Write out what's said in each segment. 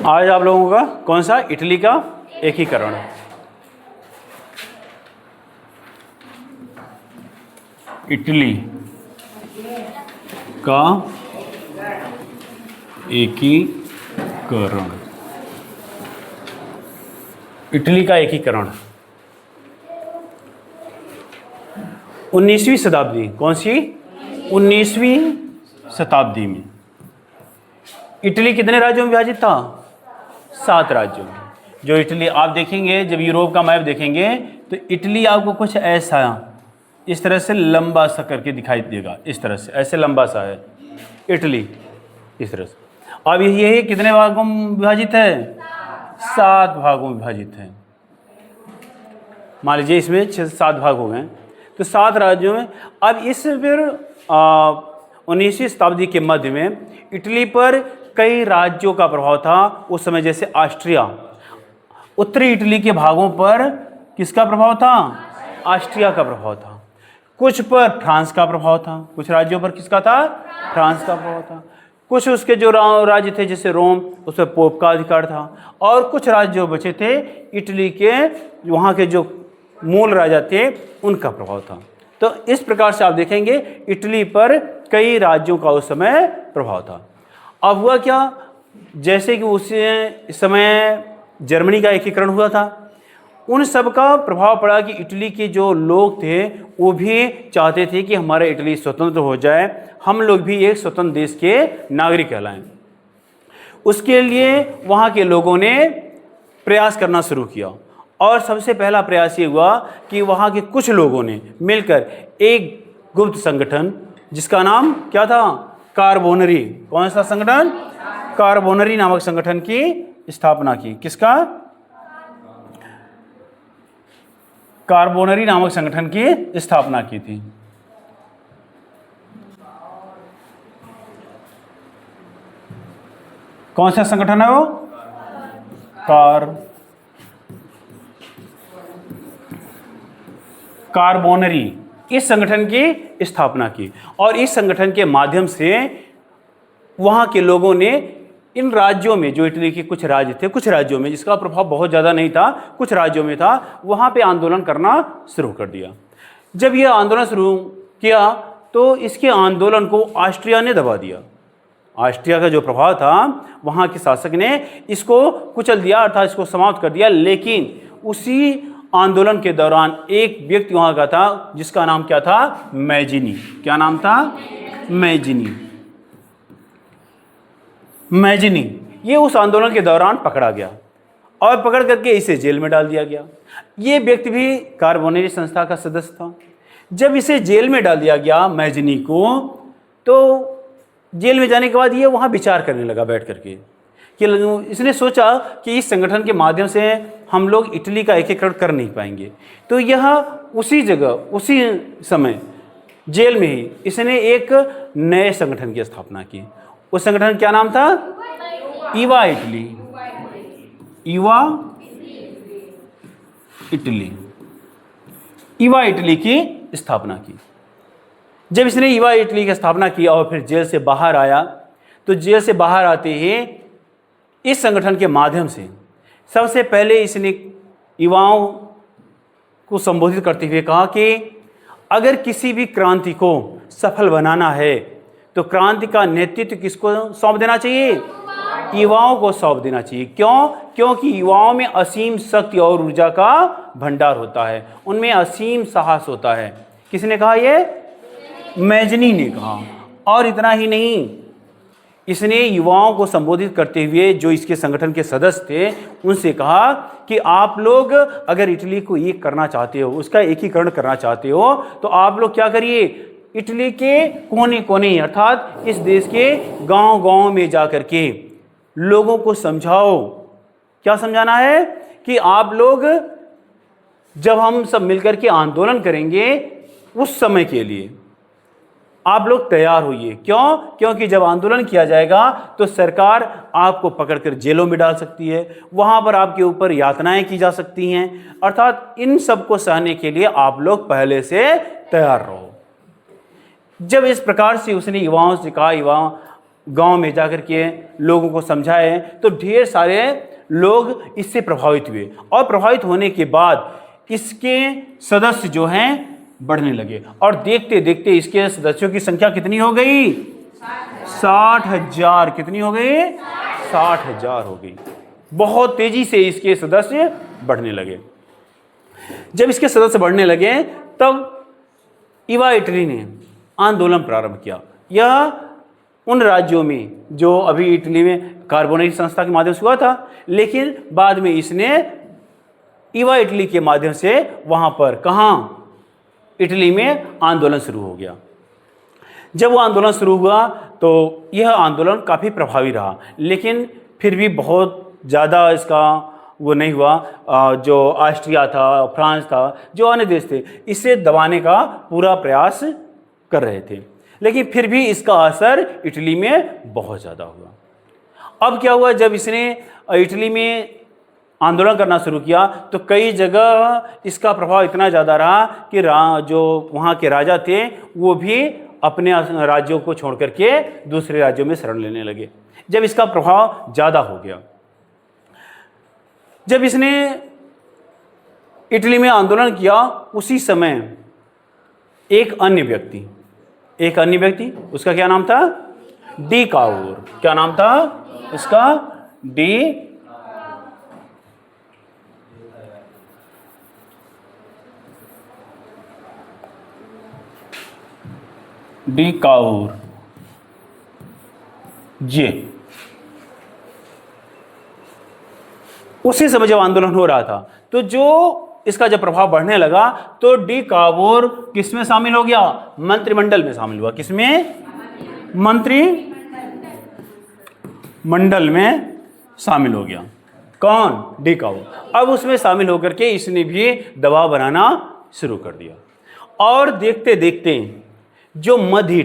आज आप लोगों का कौन सा इटली का एकीकरण। इटली का एकीकरण। इटली का एकीकरण 19वीं शताब्दी। कौन सी? 19वीं शताब्दी में इटली कितने राज्यों में विभाजित था? 7 राज्यों में। जो इटली आप देखेंगे, जब यूरोप का मैप देखेंगे तो इटली आपको कुछ ऐसा इस तरह से लंबा सा करके दिखाई देगा। इस तरह से ऐसे लंबा सा है इटली, इस तरह से। अब ये कितने भागों में विभाजित है? 7 भागों में विभाजित है। मान लीजिए इसमें 7 भाग हो गए, तो 7 राज्यों में। अब इस फिर 19वीं शताब्दी के मध्य में इटली पर कई राज्यों का प्रभाव था उस समय। जैसे ऑस्ट्रिया, उत्तरी इटली के भागों पर किसका प्रभाव था? ऑस्ट्रिया का प्रभाव था। कुछ पर फ्रांस का प्रभाव था। कुछ राज्यों पर किसका था? फ्रांस का प्रभाव था। कुछ उसके जो राज्य थे जैसे रोम, उस पर पोप का अधिकार था। और कुछ राज्य जो बचे थे इटली के, वहाँ के जो मूल राजा थे उनका प्रभाव था। तो इस प्रकार से आप देखेंगे इटली पर कई राज्यों का उस समय प्रभाव था। अब हुआ क्या, जैसे कि उस समय जर्मनी का एकीकरण हुआ था, उन सब का प्रभाव पड़ा कि इटली के जो लोग थे वो भी चाहते थे कि हमारा इटली स्वतंत्र हो जाए, हम लोग भी एक स्वतंत्र देश के नागरिक कहलाएं। उसके लिए वहाँ के लोगों ने प्रयास करना शुरू किया। और सबसे पहला प्रयास ये हुआ कि वहाँ के कुछ लोगों ने मिलकर एक गुप्त संगठन, जिसका नाम क्या था? कार्बोनरी। कौन सा संगठन? कार्बोनरी नामक संगठन की स्थापना की। किसका? कार्बोनरी नामक संगठन की स्थापना की थी। कौन सा संगठन है वो? कार्बोनरी। इस संगठन की स्थापना की और इस संगठन के माध्यम से वहाँ के लोगों ने इन राज्यों में, जो इटली के कुछ राज्य थे, कुछ राज्यों में जिसका प्रभाव बहुत ज़्यादा नहीं था, कुछ राज्यों में था, वहाँ पे आंदोलन करना शुरू कर दिया। जब यह आंदोलन शुरू किया तो इसके आंदोलन को ऑस्ट्रिया ने दबा दिया। ऑस्ट्रिया का जो प्रभाव था, वहाँ के शासक ने इसको कुचल दिया, अर्थात इसको समाप्त कर दिया। लेकिन उसी आंदोलन के दौरान एक व्यक्ति वहाँ का था जिसका नाम क्या था? मैजिनी। क्या नाम था? मैजिनी। ये उस आंदोलन के दौरान पकड़ा गया और पकड़ करके इसे जेल में डाल दिया गया। ये व्यक्ति भी कार्बोनरी संस्था का सदस्य था। जब इसे जेल में डाल दिया गया मैजिनी को, तो जेल में जाने के बाद ये वहाँ विचार करने लगा बैठ करके कि इसने सोचा कि इस संगठन के माध्यम से हम लोग इटली का एकीकरण कर नहीं पाएंगे। तो यह उसी जगह, उसी समय जेल में ही इसने एक नए संगठन की स्थापना की। उस संगठन क्या नाम था? ईवा इटली। ईवा इटली की स्थापना की। जब इसने ईवा इटली की स्थापना की और फिर जेल से बाहर आया, तो जेल से बाहर आते ही इस संगठन के माध्यम से सबसे पहले इसने युवाओं को संबोधित करते हुए कहा कि अगर किसी भी क्रांति को सफल बनाना है तो क्रांति का नेतृत्व किसको सौंप देना चाहिए? युवाओं को सौंप देना चाहिए। क्यों? क्योंकि युवाओं में असीम शक्ति और ऊर्जा का भंडार होता है, उनमें असीम साहस होता है। किसने कहा? ये मैजिनी ने कहा। और इतना ही नहीं, इसने युवाओं को संबोधित करते हुए जो इसके संगठन के सदस्य थे उनसे कहा कि आप लोग अगर इटली को एक करना चाहते हो, उसका एकीकरण करना चाहते हो, तो आप लोग क्या करिए? इटली के कोने कोने अर्थात इस देश के गांव-गांव में जाकर के लोगों को समझाओ। क्या समझाना है? कि आप लोग, जब हम सब मिलकर के आंदोलन करेंगे उस समय के लिए आप लोग तैयार होइए। क्यों? क्योंकि जब आंदोलन किया जाएगा तो सरकार आपको पकड़कर जेलों में डाल सकती है, वहाँ पर आपके ऊपर यातनाएं की जा सकती हैं। अर्थात इन सब को सहने के लिए आप लोग पहले से तैयार रहो। जब इस प्रकार से उसने युवाओं से कहा, युवाओं गांव में जाकर के लोगों को समझाए, तो ढेर सारे लोग इससे प्रभावित हुए और प्रभावित होने के बाद इसके सदस्य जो हैं बढ़ने लगे और देखते देखते इसके सदस्यों की संख्या कितनी हो गई? 60,000। कितनी हो गई? 60,000 हो गई। बहुत तेजी से इसके सदस्य बढ़ने लगे। जब इसके सदस्य बढ़ने लगे तब इवा इटली ने आंदोलन प्रारंभ किया। यह उन राज्यों में जो अभी इटली में कार्बोनेट संस्था के माध्यम से हुआ था, लेकिन बाद में इसने इवा इटली के माध्यम से वहां पर कहाँ? इटली में आंदोलन शुरू हो गया। जब वो आंदोलन शुरू हुआ तो यह आंदोलन काफ़ी प्रभावी रहा, लेकिन फिर भी बहुत ज़्यादा इसका वो नहीं हुआ। जो ऑस्ट्रिया था, फ्रांस था, जो अन्य देश थे, इसे दबाने का पूरा प्रयास कर रहे थे, लेकिन फिर भी इसका असर इटली में बहुत ज़्यादा हुआ। अब क्या हुआ? जब इसने इटली में आंदोलन करना शुरू किया तो कई जगह इसका प्रभाव इतना ज़्यादा रहा कि जो वहाँ के राजा थे वो भी अपने राज्यों को छोड़ करके दूसरे राज्यों में शरण लेने लगे। जब इसका प्रभाव ज़्यादा हो गया, जब इसने इटली में आंदोलन किया, उसी समय एक अन्य व्यक्ति, उसका क्या नाम था? D Cavour. क्या नाम था उसका? डी काउर ये उसी समय जब आंदोलन हो रहा था तो जो इसका जब प्रभाव बढ़ने लगा तो डी कावोर किस में शामिल हो गया? मंत्रिमंडल में शामिल हुआ। किसमें? मंत्रिमंडल में शामिल हो गया। कौन? डी कावोर। अब उसमें शामिल होकर के इसने भी दबाव बनाना शुरू कर दिया और देखते देखते जो मध्य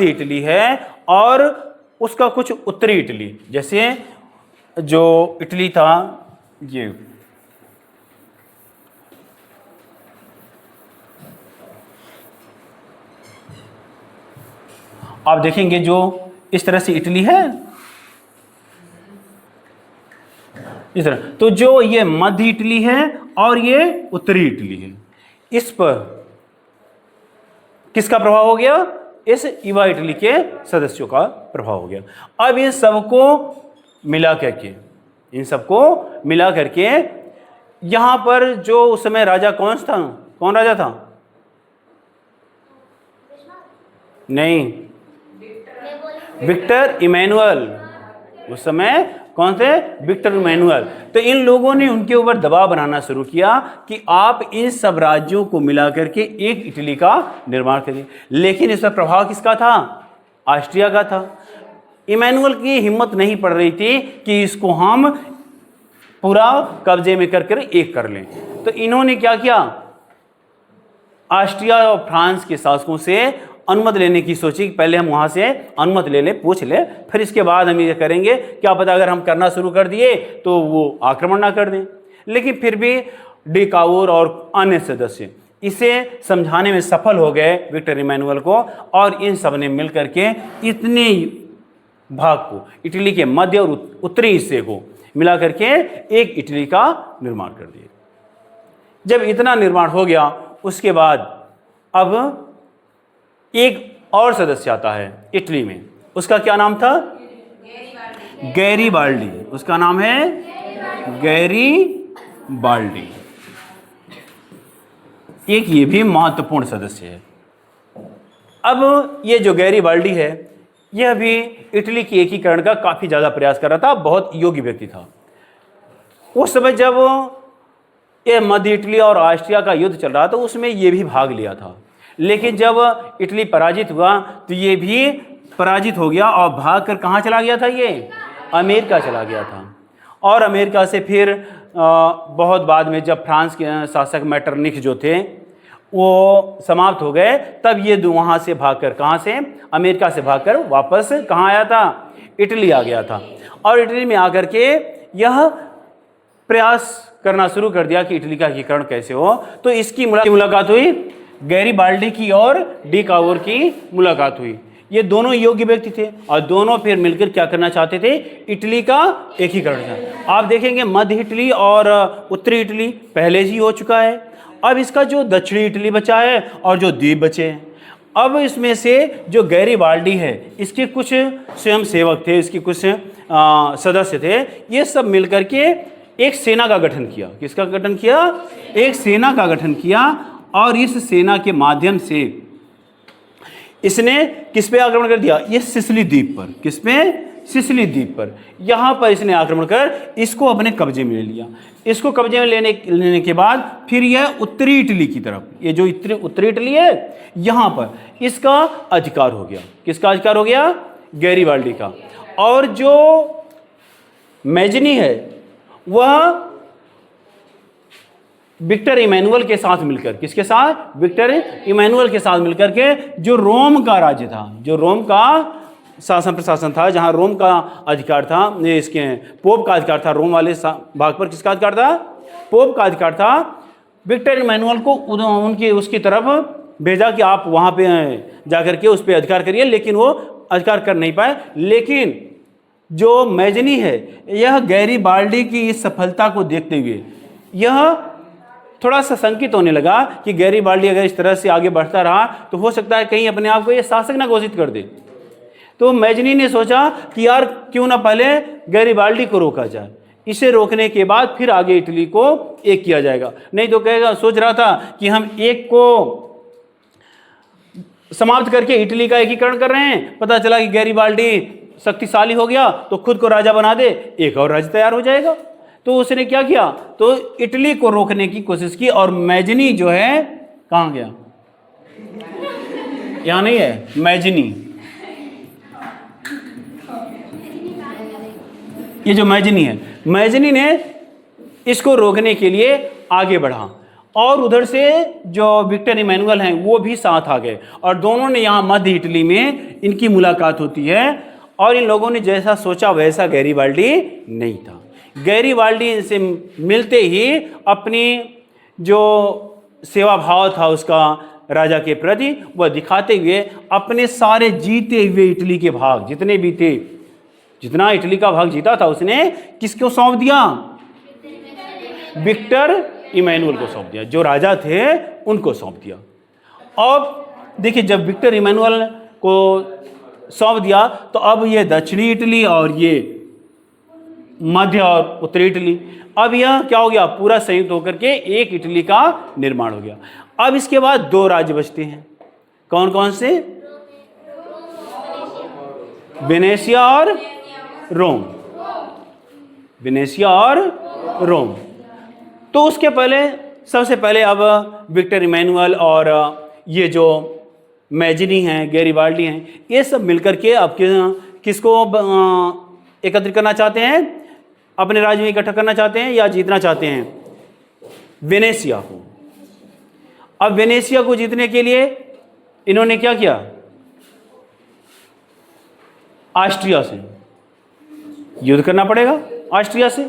इटली है और उसका कुछ उत्तरी इटली, जैसे जो इटली था ये आप देखेंगे जो इस तरह से इटली है, इस तरह, तो जो ये मध्य इटली है और ये उत्तरी इटली है, इस पर किसका प्रभाव हो गया? इस इवा इटली के सदस्यों का प्रभाव हो गया। अब इन सबको मिला करके यहां पर जो उस समय राजा कौन राजा था? नहीं, विक्टर इमैनुअल। उस समय कौन थे? Victor Emmanuel. तो इन लोगों ने उनके ऊपर दबाव बनाना शुरू किया कि आप इन सब राज्यों को मिलाकर के एक इटली का निर्माण करिए। लेकिन इसका प्रभाव किसका था? ऑस्ट्रिया का था। इमैनुअल की हिम्मत नहीं पड़ रही थी कि इसको हम पूरा कब्जे में कर एक कर लें। तो इन्होंने क्या किया? ऑस्ट्रिया और फ्रांस के शासकों से अनुमति लेने की सोची कि पहले हम वहाँ से अनुमति ले लें, पूछ लें, फिर इसके बाद हम ये करेंगे। क्या पता अगर हम करना शुरू कर दिए तो वो आक्रमण ना कर दें। लेकिन फिर भी डी कावोर और अन्य सदस्य इसे समझाने में सफल हो गए विक्टर इमैनुअल को, और इन सब ने मिलकर के इतने भाग को, इटली के मध्य और उत्तरी हिस्से को मिला करके एक इटली का निर्माण कर दिया। जब इतना निर्माण हो गया उसके बाद अब एक और सदस्य आता है इटली में। उसका क्या नाम था? गैरीबाल्डी। उसका नाम है गैरीबाल्डी। एक ये भी महत्वपूर्ण सदस्य है। अब ये जो गैरीबाल्डी है यह भी इटली के एकीकरण का काफ़ी ज़्यादा प्रयास कर रहा था, बहुत योग्य व्यक्ति था। उस समय जब ये मध्य इटली और ऑस्ट्रिया का युद्ध चल रहा था उसमें ये भी भाग लिया था, लेकिन जब इटली पराजित हुआ तो ये भी पराजित हो गया और भाग कर कहाँ चला गया था? ये अमेरिका चला गया था। और अमेरिका से फिर बहुत बाद में जब फ्रांस के शासक मेटरनिख जो थे वो समाप्त हो गए, तब ये वहाँ से भागकर, कहाँ से? अमेरिका से भागकर वापस कहाँ आया था? इटली आ गया था। और इटली में आकर के यह प्रयास करना शुरू कर दिया कि इटली का एकीकरण कैसे हो। तो इसकी मुलाकात हुई, गैरीबाल्डी की और डी कावोर की मुलाकात हुई। ये दोनों योग्य व्यक्ति थे और दोनों फिर मिलकर क्या करना चाहते थे, इटली का एकीकरण था। आप देखेंगे मध्य इटली और उत्तरी इटली पहले ही हो चुका है, अब इसका जो दक्षिणी इटली बचा है और जो द्वीप बचे हैं, अब इसमें से जो गैरीबाल्डी है इसके कुछ स्वयं सेवक थे, इसके कुछ सदस्य थे, ये सब मिलकर के एक सेना का गठन किया। किसका गठन किया? एक सेना का गठन किया और इस सेना के माध्यम से इसने किस पे आक्रमण कर दिया? ये सिसिली द्वीप पर। किस पे? सिसिली द्वीप पर। यहाँ पर इसने आक्रमण कर इसको अपने कब्जे में ले लिया। इसको कब्जे में लेने के बाद फिर यह उत्तरी इटली की तरफ, ये जो उत्तरी इटली है यहाँ पर इसका अधिकार हो गया। किसका अधिकार हो गया? गैरीबाल्डी का। और जो मैजनी है वह विक्टर इमैनुअल के साथ मिलकर, किसके साथ? विक्टर इमैनुअल के साथ मिलकर के जो रोम का राज्य था, जो रोम का शासन प्रशासन था, जहां रोम का अधिकार था, इसके पोप का अधिकार था, रोम वाले भाग पर किसका अधिकार था? पोप का अधिकार था। विक्टर इमैनुअल को उनकी उसकी तरफ भेजा कि आप वहां पे जाकर के उस पर अधिकार करिए, लेकिन वो अधिकार कर नहीं पाए। लेकिन जो मैजनी है यह गैरीबाल्डी की इस सफलता को देखते हुए यह थोड़ा सा संकित होने लगा कि गैरीबाल्डी अगर इस तरह से आगे बढ़ता रहा तो हो सकता है कहीं अपने आप को ये शासक ना घोषित कर दे। तो मैजनी ने सोचा कि यार क्यों ना पहले गैरीबाल्डी को रोका जाए, इसे रोकने के बाद फिर आगे इटली को एक किया जाएगा। नहीं तो कहेगा, सोच रहा था कि हम एक को समाप्त करके इटली का एकीकरण कर रहे हैं, पता चला कि गैरीबाल्डी शक्तिशाली हो गया तो खुद को राजा बना दे, एक और राज्य तैयार हो जाएगा। तो उसने क्या किया? तो इटली को रोकने की कोशिश की और मैजनी जो है कहाँ गया? यहाँ नहीं है, मैजनी, ये जो मैजनी है, मैजनी ने इसको रोकने के लिए आगे बढ़ा और उधर से जो विक्टर इमैनुअल हैं वो भी साथ आ गए और दोनों ने यहाँ मध्य इटली में इनकी मुलाकात होती है। और इन लोगों ने जैसा सोचा वैसा गैरीबाल्डी नहीं था। गैरीबाल्डी इनसे मिलते ही अपनी जो सेवा भाव था उसका राजा के प्रति वह दिखाते हुए अपने सारे जीते हुए इटली के भाग जितने भी थे, जितना इटली का भाग जीता था उसने किसको सौंप दिया? विक्टर इमैनुअल को सौंप दिया, जो राजा थे उनको सौंप दिया। अब देखिए, जब विक्टर इमैनुअल को सौंप दिया तो अब ये दक्षिणी इटली और ये मध्य और उत्तरी इटली, अब यह क्या हो गया? पूरा संयुक्त होकर के एक इटली का निर्माण हो गया। अब इसके बाद दो राज्य बचते हैं, कौन कौन से? वेनेशिया और रोम। वेनेशिया और रोम। तो उसके पहले सबसे पहले अब विक्टर इमैनुअल और ये जो मैजनी हैं, गैरीबाल्डी हैं, ये सब मिलकर के अब किसको एकत्रित करना चाहते हैं? अपने राज्य में इकट्ठा करना चाहते हैं या जीतना चाहते हैं? वेनेशिया को। अब वेनेशिया को जीतने के लिए इन्होंने क्या किया? ऑस्ट्रिया से युद्ध करना पड़ेगा, ऑस्ट्रिया से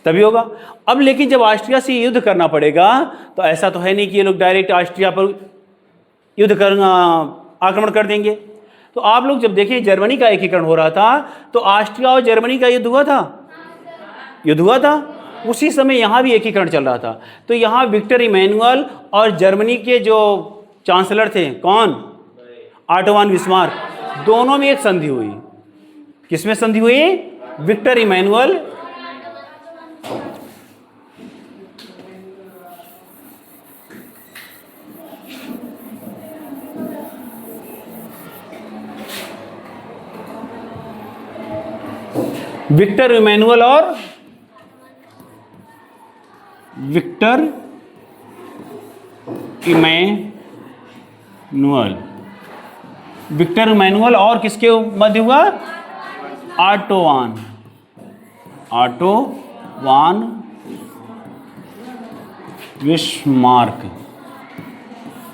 तभी होगा। अब लेकिन जब ऑस्ट्रिया से युद्ध करना पड़ेगा तो ऐसा तो है नहीं कि ये लोग डायरेक्ट ऑस्ट्रिया पर युद्ध कर आक्रमण कर देंगे। तो आप लोग जब देखें जर्मनी का एकीकरण हो रहा था तो ऑस्ट्रिया और जर्मनी का युद्ध हुआ था, युद्ध हुआ था। उसी समय यहाँ भी एकीकरण चल रहा था। तो यहाँ विक्टर इमैनुअल और जर्मनी के जो चांसलर थे, कौन? ऑटो वन बिस्मार्क, दोनों में एक संधि हुई। किसमें संधि हुई? विक्टर इमैनुअल विक्टर इमैनुअल और विक्टर इमैनुअल, विक्टर इमैनुअल और किसके मध्य हुआ? ऑटो वान बिस्मार्क,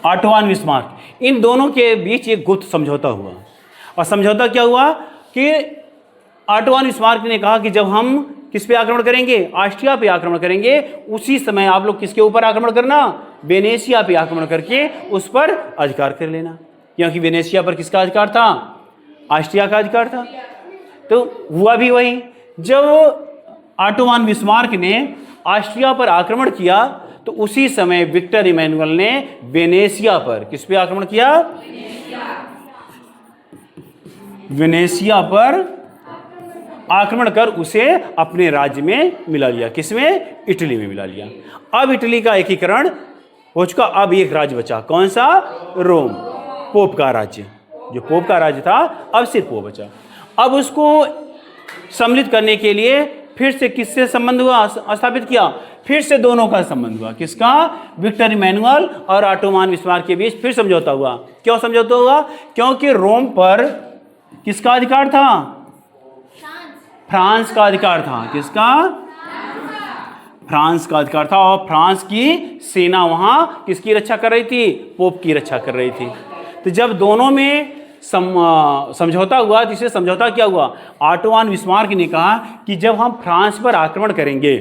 ऑटो वान बिस्मार्क। इन दोनों के बीच एक गुप्त समझौता हुआ। और समझौता क्या हुआ कि ऑटो वान बिस्मार्क ने कहा कि जब हम किस पे आक्रमण करेंगे? ऑस्ट्रिया पे आक्रमण करेंगे, उसी समय आप लोग किसके ऊपर आक्रमण करना? वेनेशिया पे आक्रमण करके उस पर अधिकार कर लेना। क्योंकि वेनेशिया पर किसका अधिकार था? ऑस्ट्रिया का अधिकार था। तो हुआ भी वही, जब ऑटोमान बिस्मार्क ने ऑस्ट्रिया पर आक्रमण किया तो उसी समय विक्टर इमैनुअल ने वेनेशिया पर, किस पे आक्रमण किया? वेनेशिया पर आक्रमण कर उसे अपने राज्य में मिला लिया। किसमें? इटली में मिला लिया। अब इटली का एकीकरण हो चुका। अब एक राज्य बचा, कौन सा? रोम, पोप का राज्य। जो पोप का राज्य था अब सिर्फ वो बचा। अब उसको सम्मिलित करने के लिए फिर से किससे संबंध हुआ, स्थापित किया? फिर से दोनों का संबंध हुआ। किसका? विक्टर इमैनुअल और ऑटोमान बिस्मार्क के बीच फिर समझौता हुआ। क्यों समझौता हुआ? क्योंकि रोम पर किसका अधिकार था? फ्रांस का अधिकार था। किसका? फ्रांस का अधिकार था। और फ्रांस की सेना वहां किसकी रक्षा कर रही थी? पोप की रक्षा कर रही थी। तो जब दोनों में समझौता हुआ, तो इसे समझौता क्या हुआ? ऑटोमान बिस्मार्क ने कहा कि जब हम फ्रांस पर आक्रमण करेंगे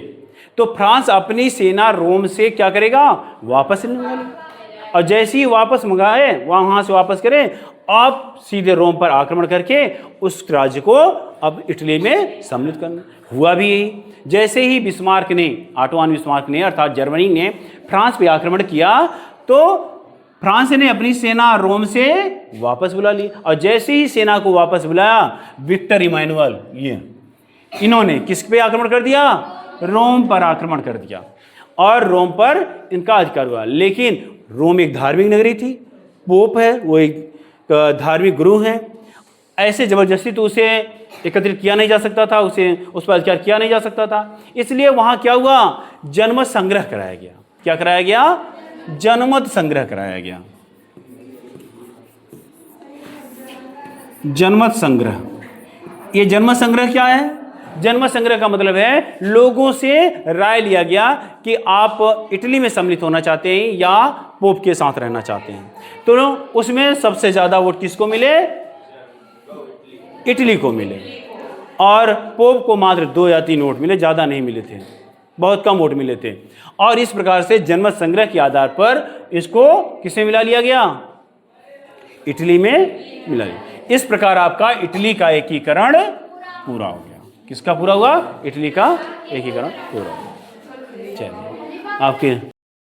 तो फ्रांस अपनी सेना रोम से क्या करेगा? वापस मंगा लेगा। और जैसे ही वापस मंगाए, वहां से वापस करें, आप सीधे रोम पर आक्रमण करके उस राज्य को अब इटली में सम्मिलित करना। हुआ भी यही। जैसे ही बिस्मार्क ने, ऑटोमान बिस्मार्क ने अर्थात जर्मनी ने फ्रांस पे आक्रमण किया तो फ्रांस ने अपनी सेना रोम से वापस बुला ली। और जैसे ही सेना को वापस बुलाया, विक्टर इमैनुअल इन्होंने किस पे आक्रमण कर दिया? रोम पर आक्रमण कर दिया और रोम पर इनका अधिकार हुआ। लेकिन रोम एक धार्मिक नगरी थी, पोप है, वो एक धार्मिक गुरु हैं, ऐसे जबरदस्ती तो उसे एकत्रित किया नहीं जा सकता था, उसे उस पर अधिकार किया नहीं जा सकता था। इसलिए वहां क्या हुआ? जनमत संग्रह कराया गया। क्या कराया गया? जनमत संग्रह कराया गया। जनमत संग्रह, ये जनमत संग्रह क्या है? जनमत संग्रह का मतलब है लोगों से राय लिया गया कि आप इटली में सम्मिलित होना चाहते हैं या पोप के साथ रहना चाहते हैं। तो उसमें सबसे ज्यादा वोट किसको मिले? इटली को मिले। और पोप को मात्र 2 या 3 वोट मिले, ज्यादा नहीं मिले थे, बहुत कम वोट मिले थे। और इस प्रकार से जनमत संग्रह के आधार पर इसको किसमें मिला लिया गया? इटली में मिला लिया। इस प्रकार आपका इटली का एकीकरण पूरा हो गया। किसका पूरा हुआ? इटली का एकीकरण पूरा हुआ। चलिए, आपके